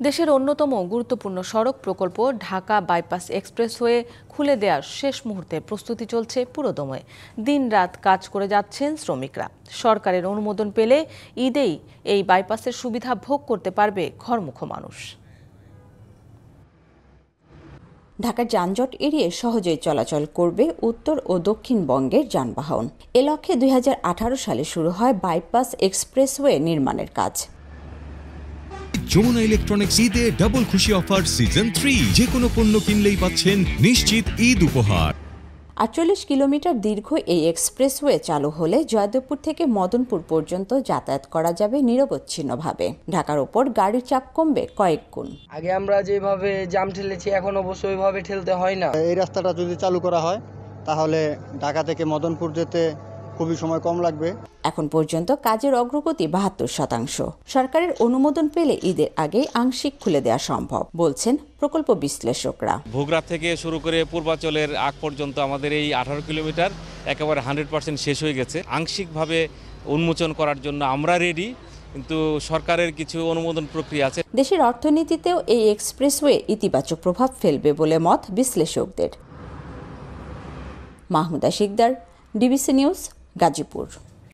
দেশের অন্যতম গুরুত্বপূর্ণ সড়ক প্রকল্প ঢাকা বাইপাস এক্সপ্রেসওয়ে খুলে দেওয়ার শেষ মুহূর্তে প্রস্তুতি চলছে পুরোদমে। দিনরাত কাজ করে যাচ্ছেন শ্রমিকরা। সরকারের অনুমোদন পেলে ঈদেই এই বাইপাসের সুবিধা ভোগ করতে পারবে ঘরমুখো মানুষ। ঢাকার যানজট এড়িয়ে সহজেই চলাচল করবে উত্তর ও দক্ষিণবঙ্গের যানবাহন। এ লক্ষ্যে 2018 সালে শুরু হয় বাইপাস এক্সপ্রেসওয়ে নির্মাণের কাজ। যমুনা ইলেকট্রনিক্স ঈদে ডাবল খুশি অফার সিজন 3, যে কোনো পণ্য কিনলেই পাচ্ছেন নিশ্চিত ঈদ উপহার। 48 কিলোমিটার দীর্ঘ এই এক্সপ্রেসওয়ে চালু হলে জয়দেবপুর থেকে মদনপুর পর্যন্ত যাতায়াত করা যাবে নিরবচ্ছিন্নভাবে। ঢাকার ওপর গাড়ির চাপ কমবে কয়েক গুণ। আগে আমরা যেভাবে জাম ঠেলেছি এখন অবশ্য ওইভাবে ঠেলতে হয় না। এই রাস্তাটা যদি চালু করা হয় তাহলে ঢাকা থেকে মদনপুর যেতে খুবই সময় কম লাগবে। এখন পর্যন্ত কাজের অগ্রগতি 72%। সরকারের অনুমোদন পেলে ঈদের আগেই আংশিক খুলে দেওয়া সম্ভব বলছেন প্রকল্প বিশ্লেষকরা। ভোগড়া থেকে শুরু করে পূর্বাচলের আগ পর্যন্ত আমাদের এই 18 কিলোমিটার একেবারে 100% শেষ হয়ে গেছে। আংশিকভাবে উন্মোচন করার জন্য আমরা রেডি, কিন্তু সরকারের কিছু অনুমোদন প্রক্রিয়া আছে। দেশের অর্থনীতিতেও এই এক্সপ্রেসওয়ে ইতিবাচক প্রভাব ফেলবে বলে মত বিশ্লেষকদের। Mahmuda Sikder, DBC news, Gazipur.